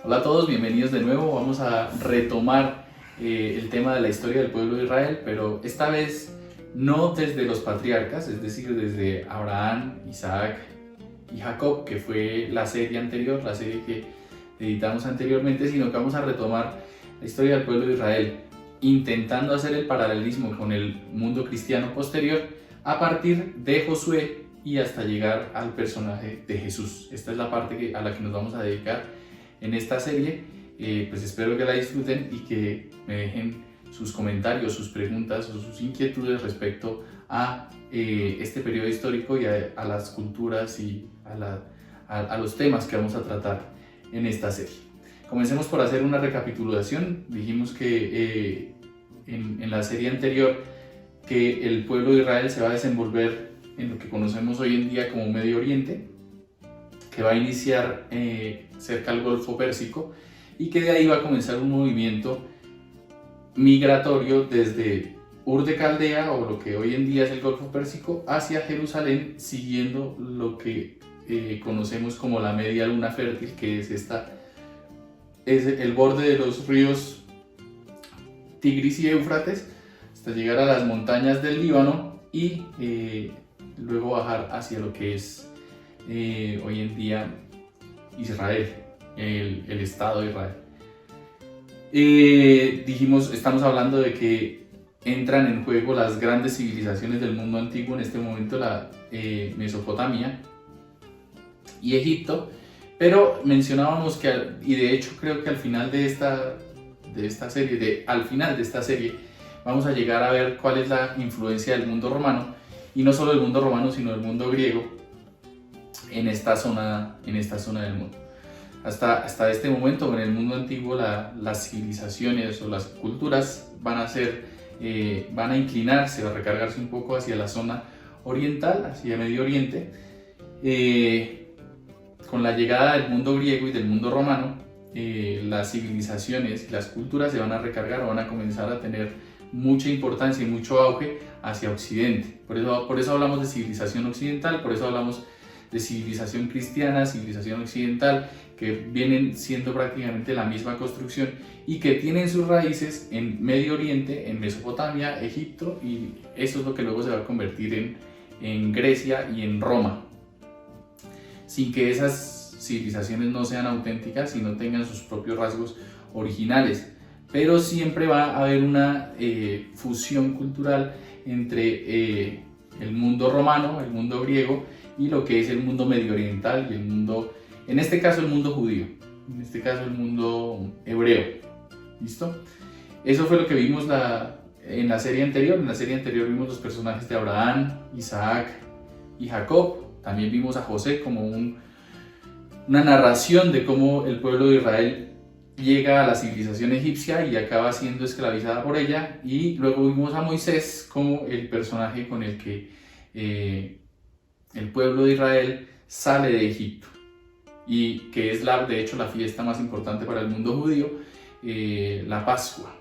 Hola a todos, bienvenidos de nuevo. Vamos a retomar el tema de la historia del pueblo de Israel, pero esta vez no desde los patriarcas, es decir, desde Abraham, Isaac y Jacob, que fue la serie anterior, la serie que editamos anteriormente, sino que vamos a retomar la historia del pueblo de Israel, intentando hacer el paralelismo con el mundo cristiano posterior a partir de Josué y hasta llegar al personaje de Jesús. Esta es la parte a la que nos vamos a dedicar en esta serie. Pues espero que la disfruten y que me dejen sus comentarios, sus preguntas o sus inquietudes respecto a este periodo histórico y a las culturas y a los temas que vamos a tratar en esta serie. Comencemos por hacer una recapitulación. Dijimos que en la serie anterior que el pueblo de Israel se va a desenvolver en lo que conocemos hoy en día como Medio Oriente, que va a iniciar cerca del Golfo Pérsico y que de ahí va a comenzar un movimiento migratorio desde Ur de Caldea, o lo que hoy en día es el Golfo Pérsico, hacia Jerusalén, siguiendo lo que conocemos como la Media Luna Fértil, que es el borde de los ríos Tigris y Éufrates, hasta llegar a las montañas del Líbano y luego bajar hacia lo que es hoy en día Israel, el Estado de Israel. Estamos hablando de que entran en juego las grandes civilizaciones del mundo antiguo, en este momento la Mesopotamia y Egipto, pero mencionábamos que, y de hecho creo que al final de esta serie, vamos a llegar a ver cuál es la influencia del mundo romano, y no solo del mundo romano, sino del mundo griego en esta zona del mundo. Hasta este momento, en el mundo antiguo, las civilizaciones o las culturas van a inclinarse o a recargarse un poco hacia la zona oriental, hacia Medio Oriente. Con la llegada del mundo griego y del mundo romano, las civilizaciones y las culturas se van a recargar o van a comenzar a tener mucha importancia y mucho auge hacia Occidente. Por eso hablamos de civilización occidental, por eso hablamos de civilización cristiana, civilización occidental, que vienen siendo prácticamente la misma construcción y que tienen sus raíces en Medio Oriente, en Mesopotamia, Egipto, y eso es lo que luego se va a convertir en Grecia y en Roma, sin que esas civilizaciones no sean auténticas y no tengan sus propios rasgos originales. Pero siempre va a haber una fusión cultural entre el mundo romano, el mundo griego, y lo que es el mundo medio oriental y el mundo, en este caso el mundo judío, en este caso el mundo hebreo. ¿Listo? Eso fue lo que vimos en la serie anterior. En la serie anterior vimos los personajes de Abraham, Isaac y Jacob. También vimos a José como una narración de cómo el pueblo de Israel llega a la civilización egipcia y acaba siendo esclavizada por ella, y luego vimos a Moisés como el personaje con el que el pueblo de Israel sale de Egipto, y que es de hecho la fiesta más importante para el mundo judío, la Pascua,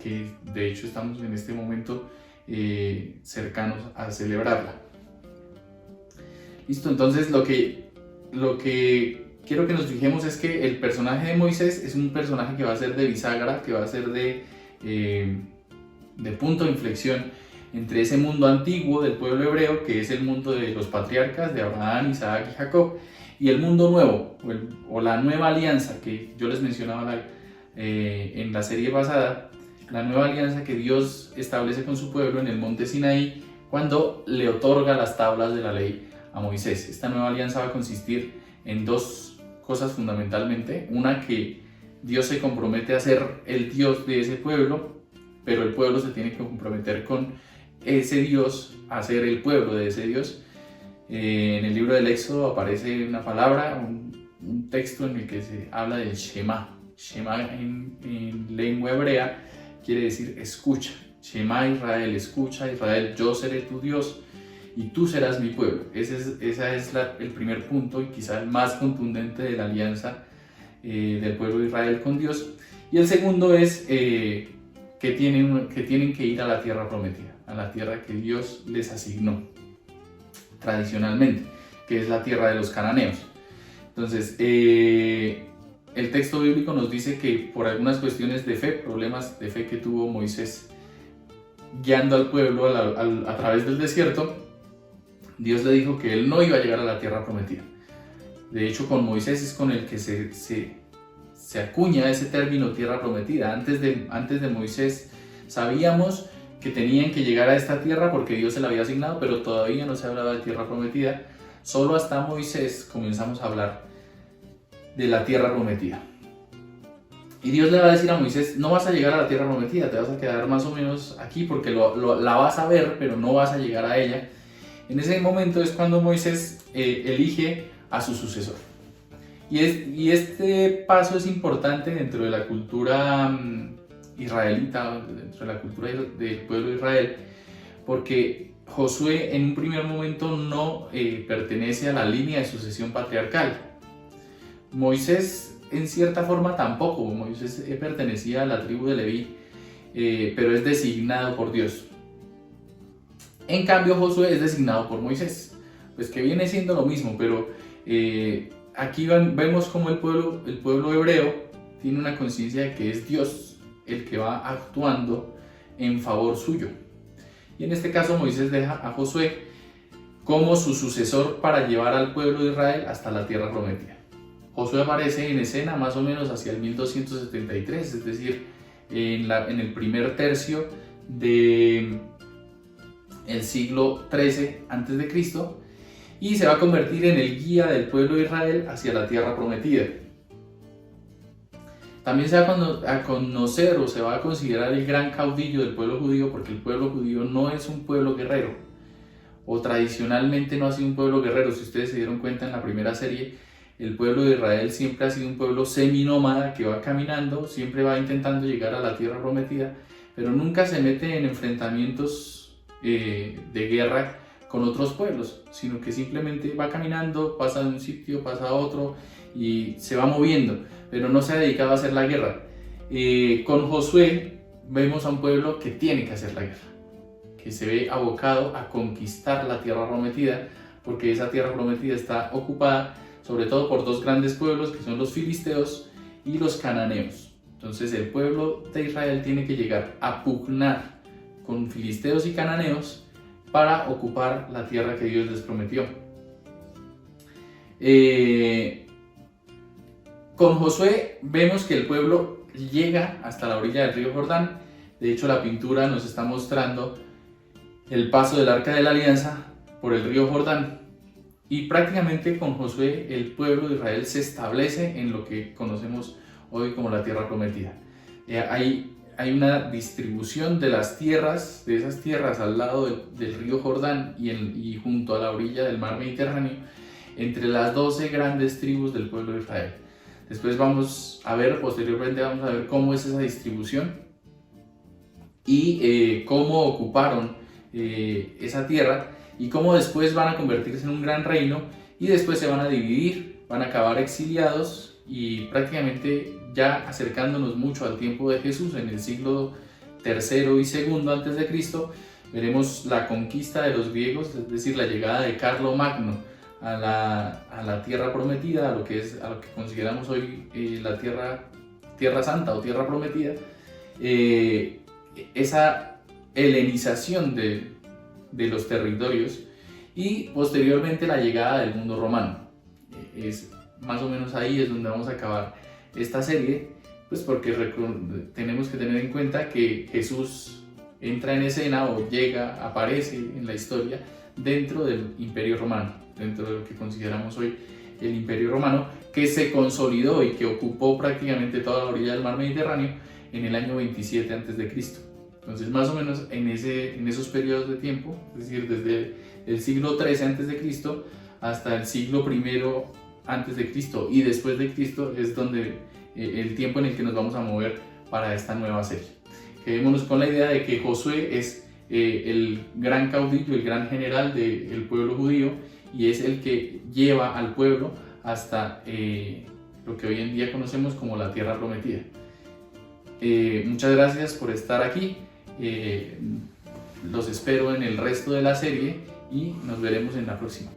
que de hecho estamos en este momento cercanos a celebrarla. Listo, entonces lo que quiero que nos fijemos es que el personaje de Moisés es un personaje que va a ser de bisagra, que va a ser de punto de inflexión entre ese mundo antiguo del pueblo hebreo, que es el mundo de los patriarcas, de Abraham, Isaac y Jacob, y el mundo nuevo, o la nueva alianza que yo les mencionaba en la serie pasada, la nueva alianza que Dios establece con su pueblo en el monte Sinaí cuando le otorga las tablas de la ley a Moisés. Esta nueva alianza va a consistir en dos cosas fundamentalmente: una, que Dios se compromete a ser el Dios de ese pueblo, pero el pueblo se tiene que comprometer con ese Dios, a ser el pueblo de ese Dios. En el libro del Éxodo aparece una palabra, un texto en el que se habla del Shema. Shema en lengua hebrea quiere decir escucha. Shema Israel, escucha Israel, yo seré tu Dios y tú serás mi pueblo. Ese es el primer punto, y quizá el más contundente de la alianza del pueblo de Israel con Dios. Y el segundo es que tienen que ir a la tierra prometida, a la tierra que Dios les asignó tradicionalmente, que es la tierra de los cananeos. Entonces, el texto bíblico nos dice que por algunas cuestiones de fe, problemas de fe que tuvo Moisés guiando al pueblo a través del desierto, Dios le dijo que él no iba a llegar a la tierra prometida. De hecho, con Moisés es con el que se acuña ese término tierra prometida. Antes de Moisés sabíamos que tenían que llegar a esta tierra porque Dios se la había asignado, pero todavía no se hablaba de tierra prometida. Solo hasta Moisés comenzamos a hablar de la tierra prometida. Y Dios le va a decir a Moisés, no vas a llegar a la tierra prometida, te vas a quedar más o menos aquí porque la vas a ver, pero no vas a llegar a ella. En ese momento es cuando Moisés elige a su sucesor. Y este paso es importante dentro de la cultura israelita, dentro de la cultura del pueblo de Israel, porque Josué en un primer momento no pertenece a la línea de sucesión patriarcal. Moisés en cierta forma tampoco. Moisés pertenecía a la tribu de Leví, pero es designado por Dios. En cambio Josué es designado por Moisés, pues que viene siendo lo mismo, pero aquí vemos como el pueblo hebreo tiene una conciencia de que es Dios el que va actuando en favor suyo. Y en este caso Moisés deja a Josué como su sucesor para llevar al pueblo de Israel hasta la tierra prometida. Josué aparece en escena más o menos hacia el 1273, es decir, en el primer tercio del siglo XIII a.C., y se va a convertir en el guía del pueblo de Israel hacia la tierra prometida. También se va a conocer o se va a considerar el gran caudillo del pueblo judío, porque el pueblo judío no es un pueblo guerrero, o tradicionalmente no ha sido un pueblo guerrero. Si ustedes se dieron cuenta en la primera serie, el pueblo de Israel siempre ha sido un pueblo seminómada que va caminando, siempre va intentando llegar a la tierra prometida, pero nunca se mete en enfrentamientos de guerra con otros pueblos, sino que simplemente va caminando, pasa de un sitio, pasa a otro y se va moviendo, pero no se ha dedicado a hacer la guerra. Con Josué vemos a un pueblo que tiene que hacer la guerra, que se ve abocado a conquistar la tierra prometida, porque esa tierra prometida está ocupada sobre todo por dos grandes pueblos que son los filisteos y los cananeos. Entonces el pueblo de Israel tiene que llegar a pugnar con filisteos y cananeos para ocupar la tierra que Dios les prometió. Con Josué vemos que el pueblo llega hasta la orilla del río Jordán. De hecho, la pintura nos está mostrando el paso del Arca de la Alianza por el río Jordán. Y prácticamente con Josué el pueblo de Israel se establece en lo que conocemos hoy como la tierra prometida. Hay una distribución de las tierras, de esas tierras al lado del río Jordán y junto a la orilla del mar Mediterráneo, entre las 12 grandes tribus del pueblo de Israel. Después posteriormente vamos a ver cómo es esa distribución y cómo ocuparon esa tierra, y cómo después van a convertirse en un gran reino y después se van a dividir, van a acabar exiliados, y prácticamente ya acercándonos mucho al tiempo de Jesús, en el siglo III y II antes de Cristo, veremos la conquista de los griegos, es decir, la llegada de Carlomagno a la tierra prometida, a lo que consideramos hoy la tierra santa o tierra prometida. Esa helenización de los territorios, y posteriormente la llegada del mundo romano. Es más o menos ahí es donde vamos a acabar esta serie, pues porque tenemos que tener en cuenta que Jesús entra en escena o aparece en la historia dentro del Imperio Romano, dentro de lo que consideramos hoy el Imperio Romano, que se consolidó y que ocupó prácticamente toda la orilla del mar Mediterráneo en el año 27 a.C. Entonces, más o menos en esos periodos de tiempo, es decir, desde el siglo XIII a.C. hasta el siglo I a.C. y después de Cristo, es donde el tiempo en el que nos vamos a mover para esta nueva serie. Quedémonos con la idea de que Josué es el gran caudillo, el gran general del pueblo judío, y es el que lleva al pueblo hasta lo que hoy en día conocemos como la tierra prometida. Muchas gracias por estar aquí. Los espero en el resto de la serie y nos veremos en la próxima.